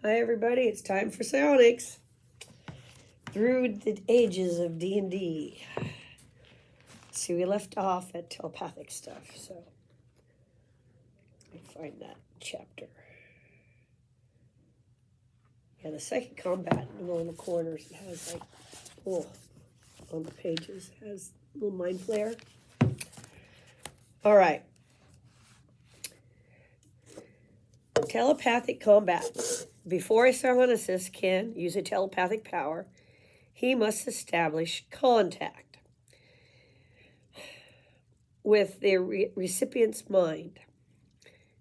Hi everybody, it's time for Psionics. Through the ages of D&D. See, we left off at telepathic stuff, so let me find that chapter. Yeah, the psychic combat in the little corners, it has like, on the pages, it has a little mind flare. All right. Telepathic combat. Before a psionicist can use a telepathic power, he must establish contact with the recipient's mind.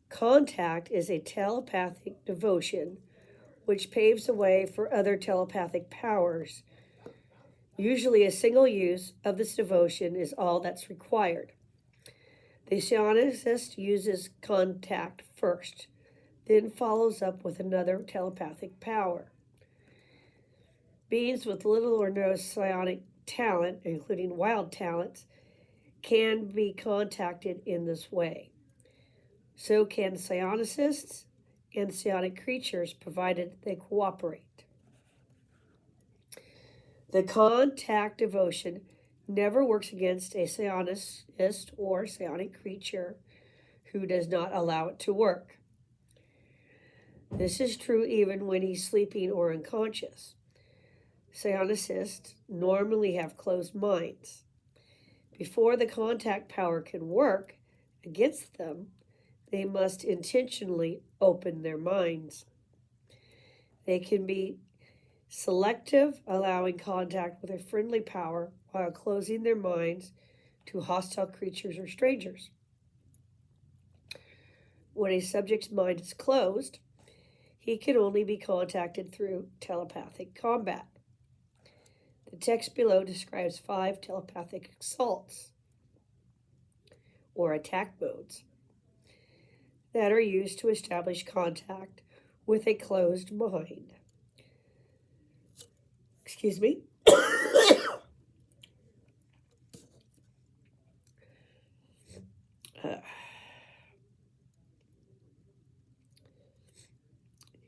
Contact is a telepathic devotion which paves the way for other telepathic powers. Usually a single use of this devotion is all that's required. The psionicist uses contact first, then follows up with another telepathic power. Beings with little or no psionic talent, including wild talents, can be contacted in this way. So can psionicists and psionic creatures, provided they cooperate. The contact devotion never works against a psionicist or psionic creature who does not allow it to work. This is true even when he's sleeping or unconscious. Psionicists normally have closed minds. Before the contact power can work against them, they must intentionally open their minds. They can be selective, allowing contact with a friendly power while closing their minds to hostile creatures or strangers. When a subject's mind is closed, he can only be contacted through telepathic combat. The text below describes 5 telepathic assaults, or attack modes, that are used to establish contact with a closed mind. Excuse me.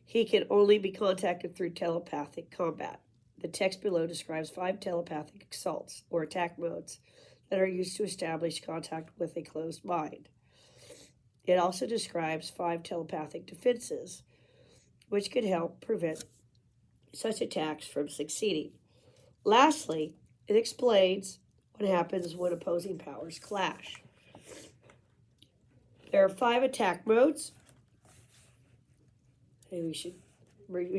He can only be contacted through telepathic combat. The text below describes 5 telepathic assaults, or attack modes, that are used to establish contact with a closed mind. It also describes 5 telepathic defenses, which could help prevent such attacks from succeeding. Lastly, it explains what happens when opposing powers clash. There are 5 attack modes. Hey, we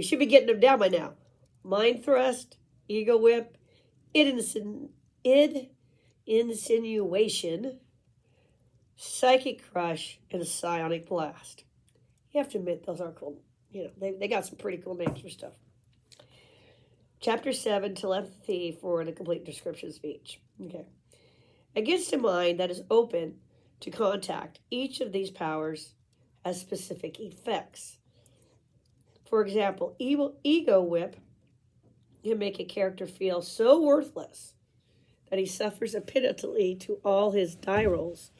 should be getting them down by now. Mind thrust, ego whip, insinuation, psychic crush, and psionic blast. You have to admit, those are cool. They got some pretty cool names for stuff. Chapter 7, telepathy for the complete description speech. Okay. Against a mind that is open to contact, each of these powers has specific effects. For example, ego whip can make a character feel so worthless that he suffers a penalty to all his die rolls.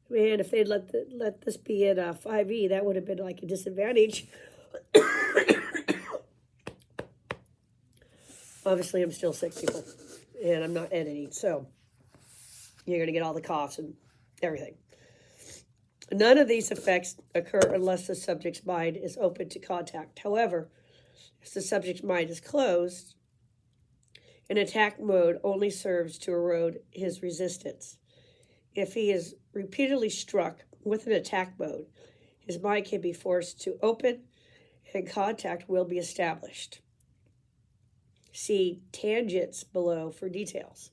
Man, if they'd let this be in 5e, that would have been like a disadvantage. Obviously, I'm still sick, people, and I'm not editing, so you're going to get all the coughs and everything. None of these effects occur unless the subject's mind is open to contact. However, if the subject's mind is closed, an attack mode only serves to erode his resistance. If he is repeatedly struck with an attack mode, his mind can be forced to open and contact will be established. See tangents below for details.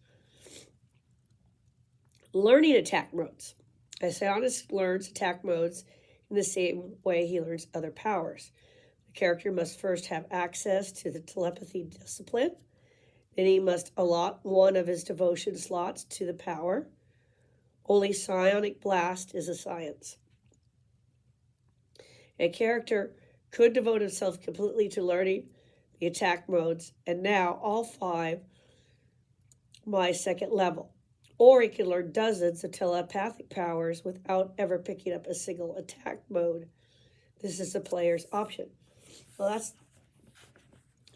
Learning attack modes. A psionicist learns attack modes in the same way he learns other powers. The character must first have access to the telepathy discipline. Then he must allot one of his devotion slots to the power. Only psionic blast is a science. A character could devote himself completely to learning the attack modes, and now all 5 my second level. Or he can learn dozens of telepathic powers without ever picking up a single attack mode. This is the player's option. Well,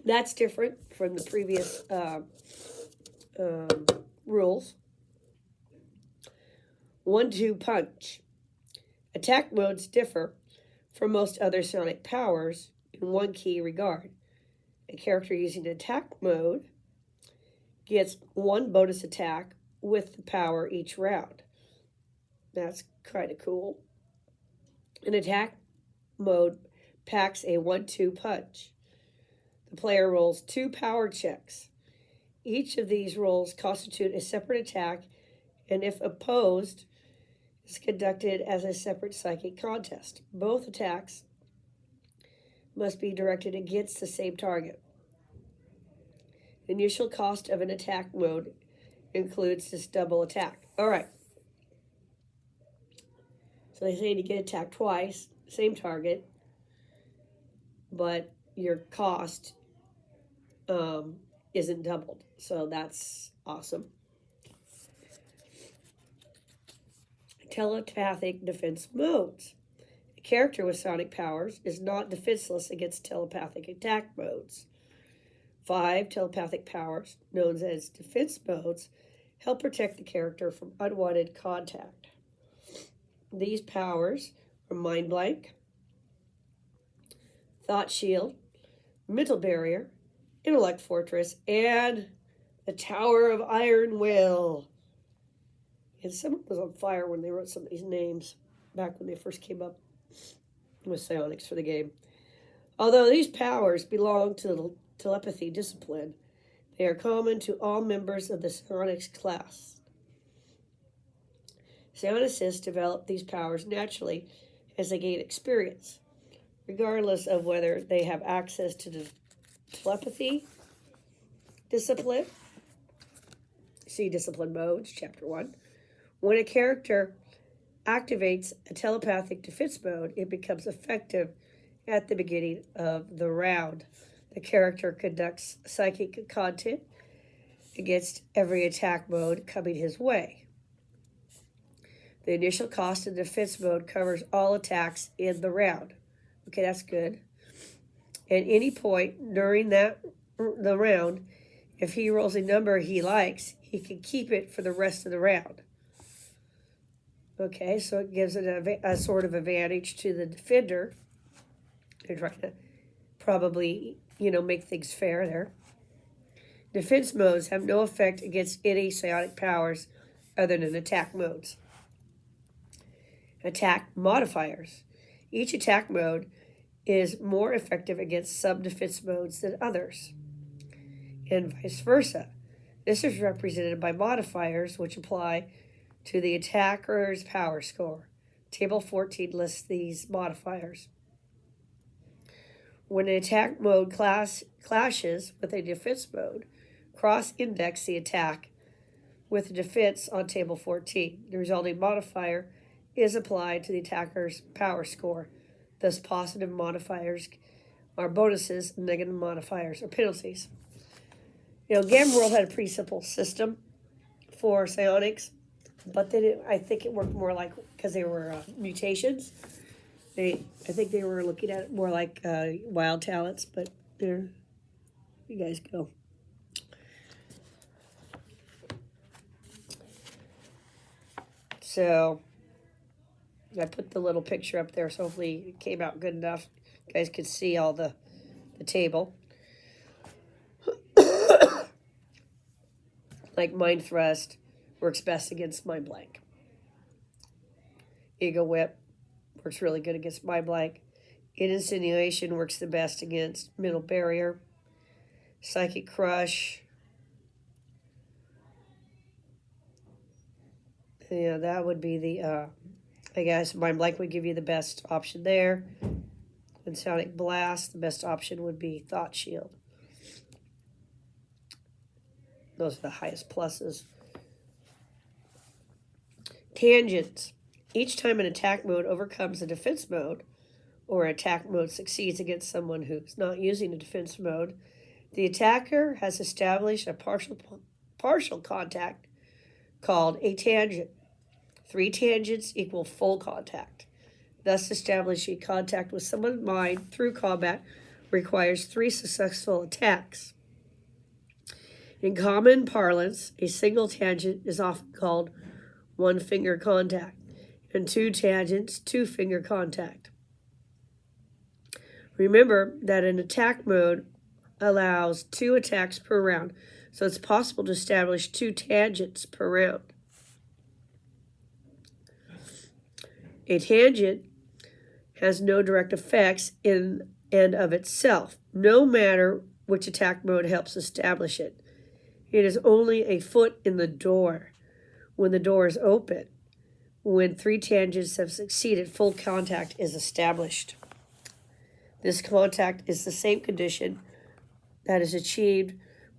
that's different from the previous rules. 1-2 punch. Attack modes differ from most other psionic powers in one key regard. A character using attack mode gets one bonus attack with the power each round. That's kind of cool. An attack mode packs a 1-2 punch. The player rolls 2 power checks. Each of these rolls constitute a separate attack, and if opposed, is conducted as a separate psychic contest. Both attacks must be directed against the same target. The initial cost of an attack mode includes this double attack. All right. So they say you get attacked twice, same target, but your cost isn't doubled. So that's awesome. Telepathic defense modes. A character with psionic powers is not defenseless against telepathic attack modes. 5 telepathic powers, known as defense modes, help protect the character from unwanted contact. These powers are Mind Blank, Thought Shield, Mental Barrier, Intellect Fortress, and the Tower of Iron Will. And someone was on fire when they wrote some of these names back when they first came up with psionics for the game. Although these powers belong to the telepathy discipline, they are common to all members of the psionics class. Psionicists develop these powers naturally as they gain experience, regardless of whether they have access to the telepathy discipline. See Discipline Modes, Chapter 1. When a character activates a telepathic defense mode, it becomes effective at the beginning of the round. The character conducts psychic content against every attack mode coming his way. The initial cost of defense mode covers all attacks in the round. Okay, that's good. At any point during the round, if he rolls a number he likes, he can keep it for the rest of the round. Okay, so it gives it a sort of advantage to the defender. They're trying to probably, make things fair there. Defense modes have no effect against any psionic powers other than attack modes. Attack modifiers. Each attack mode is more effective against some defense modes than others, and vice versa. This is represented by modifiers which apply to the attacker's power score. Table 14 lists these modifiers. When an attack mode clashes with a defense mode, cross-index the attack with the defense on Table 14. The resulting modifier is applied to the attacker's power score. Thus, positive modifiers are bonuses, and negative modifiers are penalties. Game World had a pretty simple system for psionics, but I think it worked more like, because they were mutations. I think they were looking at it more like wild talents, but there you guys go. So I put the little picture up there, so hopefully it came out good enough. You guys could see all the table. Like Mind Thrust works best against Mind Blank. Ego Whip works really good against Mind Blank. Insinuation works the best against Mental Barrier. Psychic Crush. Yeah, that would be the, I guess Mind Blank would give you the best option there. And Sonic Blast, the best option would be Thought Shield. Those are the highest pluses. Tangents. Each time an attack mode overcomes a defense mode, or attack mode succeeds against someone who's not using a defense mode, the attacker has established a partial contact called a tangent. 3 tangents equal full contact. Thus, establishing contact with someone's mind through combat requires 3 successful attacks. In common parlance, a single tangent is often called one-finger contact, and 2 tangents, 2-finger contact. Remember that an attack mode allows 2 attacks per round, so it's possible to establish 2 tangents per round. A tangent has no direct effects in and of itself, no matter which attack mode helps establish it. It is only a foot in the door when the door is open. When 3 tangents have succeeded, full contact is established. This contact is the same condition that is achieved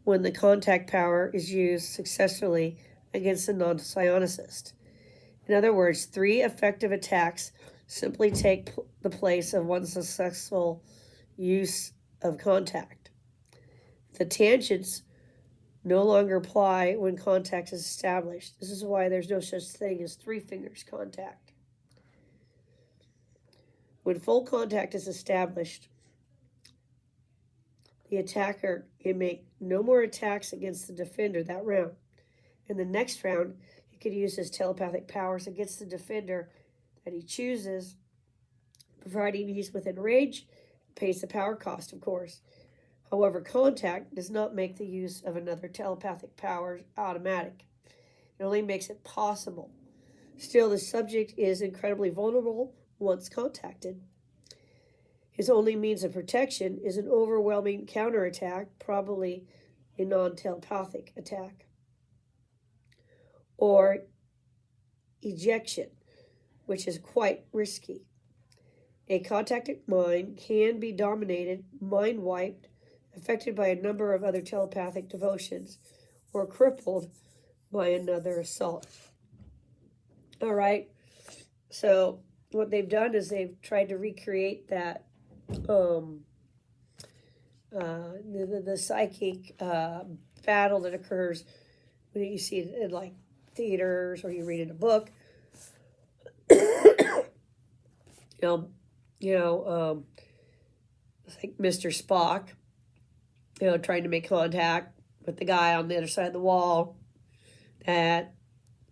when the contact power is used successfully against a non-psionicist. In other words, 3 effective attacks simply take the place of 1 successful use of contact. The tangents no longer apply when contact is established. This is why there's no such thing as 3 fingers contact. When full contact is established, the attacker can make no more attacks against the defender that round. In the next round, he could use his telepathic powers against the defender that he chooses, providing he's within range, pays the power cost, of course. However, contact does not make the use of another telepathic power automatic. It only makes it possible. Still, the subject is incredibly vulnerable once contacted. His only means of protection is an overwhelming counterattack, probably a non-telepathic attack, or ejection, which is quite risky. A contacted mind can be dominated, mind wiped, affected by a number of other telepathic devotions, or crippled by another assault. All right, so what they've done is they've tried to recreate that the psychic battle that occurs when you see it in like theaters or you read in a book. Like Mr. Spock, trying to make contact with the guy on the other side of the wall,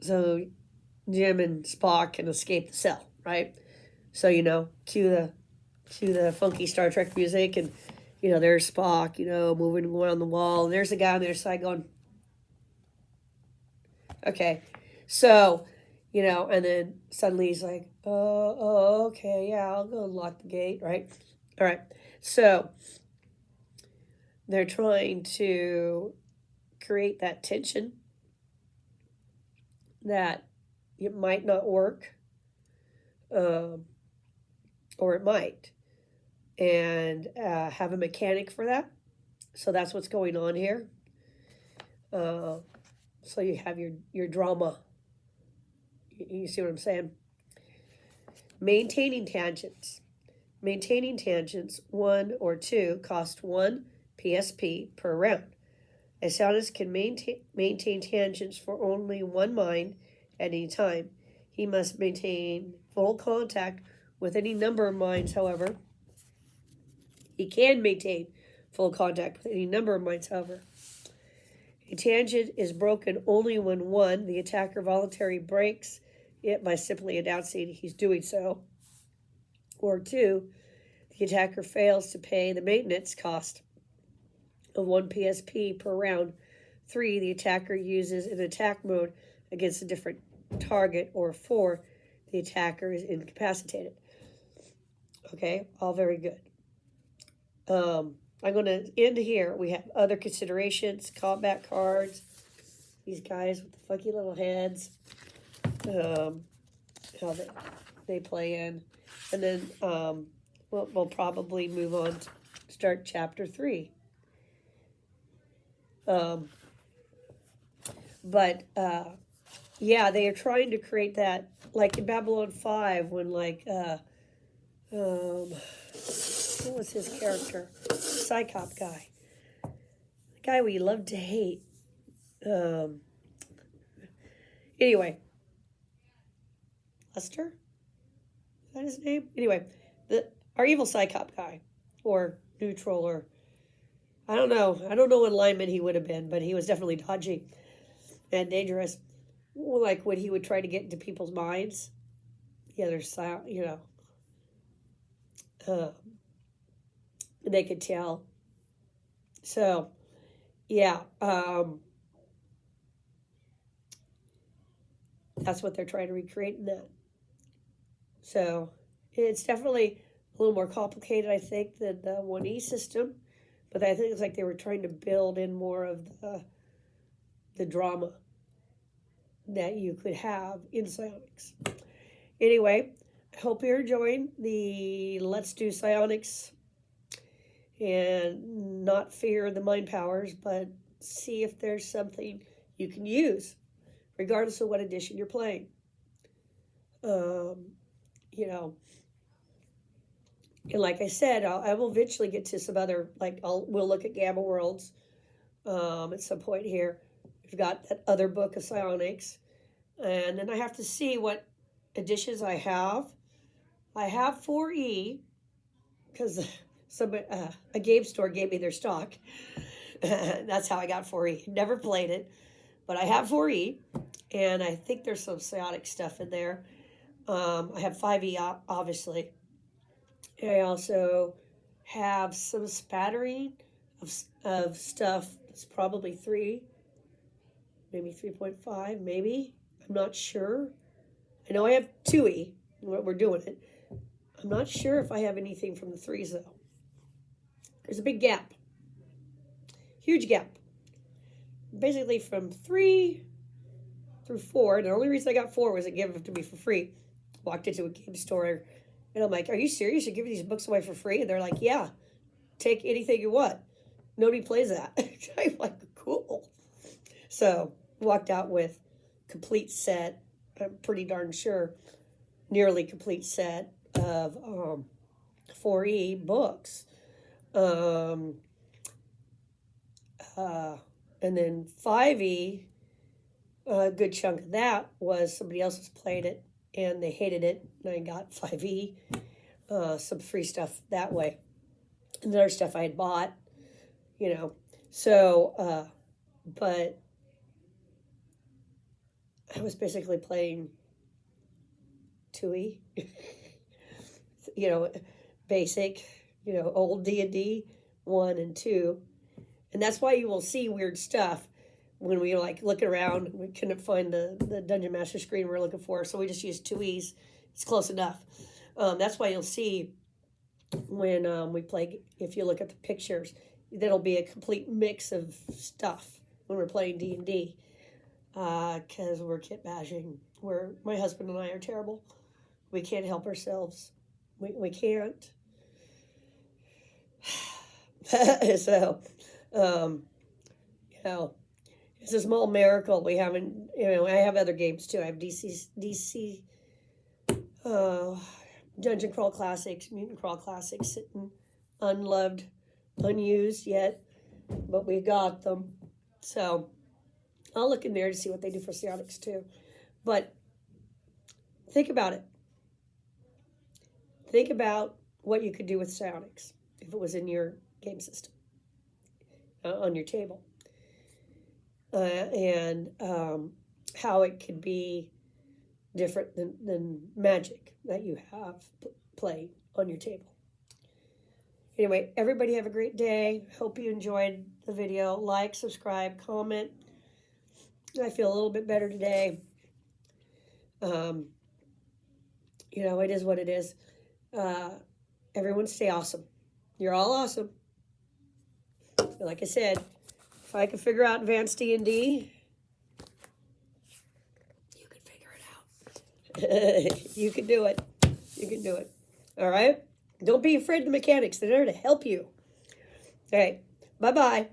so Jim and Spock can escape the cell, right? So cue the funky Star Trek music, and there's Spock, moving around the wall, and there's the guy on the other side going, okay, so and then suddenly he's like, oh, okay, yeah, I'll go lock the gate, right? All right, so they're trying to create that tension that it might not work, or it might, and have a mechanic for that. So that's what's going on here. So you have your drama. You see what I'm saying? Maintaining tangents. Maintaining tangents, 1 or 2, cost 1 PSP per round. A psionist can maintain tangents for only 1 mind at any time. He must maintain full contact with any number of minds, however. He can maintain full contact with any number of minds, however. A tangent is broken only when 1, the attacker voluntarily breaks it by simply announcing he's doing so, or 2, the attacker fails to pay the maintenance cost of 1 PSP per round. 3, the attacker uses an attack mode against a different target, or 4, the attacker is incapacitated. Okay, all very good. I'm going to end here. We have other considerations, combat cards, these guys with the funky little heads, how they play in, and then we'll probably move on to start chapter 3. Yeah, they are trying to create that, like in Babylon 5, when what was his character? Psychop guy. The guy we love to hate. Anyway. Lester? Is that his name? Anyway, our evil Psychop guy, or neutral, or I don't know. I don't know what lineman he would have been, but he was definitely dodgy and dangerous. Like when he would try to get into people's minds. Yeah, there's, and they could tell. So, yeah, that's what they're trying to recreate in that. So, it's definitely a little more complicated, I think, than the 1E system. But I think it's like they were trying to build in more of the drama that you could have in psionics. Anyway, I hope you're enjoying the Let's Do Psionics and not fear the mind powers, but see if there's something you can use, regardless of what edition you're playing. And like I said, I will eventually get to some other, we'll look at Gamma Worlds at some point here. We've got that other book of psionics, and then I have to see what editions I have. I have 4E because a game store gave me their stock. That's how I got 4E. Never played it, but I have 4E, and I think there's some psionic stuff in there. I have 5E, obviously. I also have some spattering of stuff. It's probably 3, maybe 3.5, maybe. I'm not sure. I know I have 2E, we're doing it. I'm not sure if I have anything from the 3s, though. There's a big gap. Huge gap. Basically from 3 through 4. And the only reason I got 4 was it gave it to me for free. Walked into a game store, and I'm like, are you serious? You're giving these books away for free? And they're like, yeah, take anything you want. Nobody plays that. I'm like, cool. So walked out with complete set. I'm pretty darn sure, nearly complete set of 4E books. And then 5E, a good chunk of that was somebody else has played it and they hated it, and I got 5E, some free stuff that way. And the other stuff I had bought, So, but I was basically playing 2E, basic, old D&D 1 and 2. And that's why you will see weird stuff when we look around. We couldn't find the Dungeon Master screen we were looking for, so we just used 2Es. It's close enough. That's why you'll see when we play, if you look at the pictures, that'll be a complete mix of stuff when we're playing D&D. Because we're kit bashing. My husband and I are terrible. We can't help ourselves. We can't. So, it's a small miracle. We haven't, I have other games too. I have DC Dungeon Crawl Classics, Mutant Crawl Classics, sitting unloved, unused yet, but we got them. So I'll look in there to see what they do for psionics too. But think about it. Think about what you could do with psionics if it was in your game system, on your table. And how it could be different than magic that you have played on your table. Anyway, everybody have a great day. Hope you enjoyed the video. Like, subscribe, comment. I feel a little bit better today. It is what it is. Everyone stay awesome. You're all awesome. Like I said, if I can figure out advanced D&D, you can figure it out. You can do it. You can do it. All right? Don't be afraid of the mechanics. They're there to help you. All right. Bye-bye.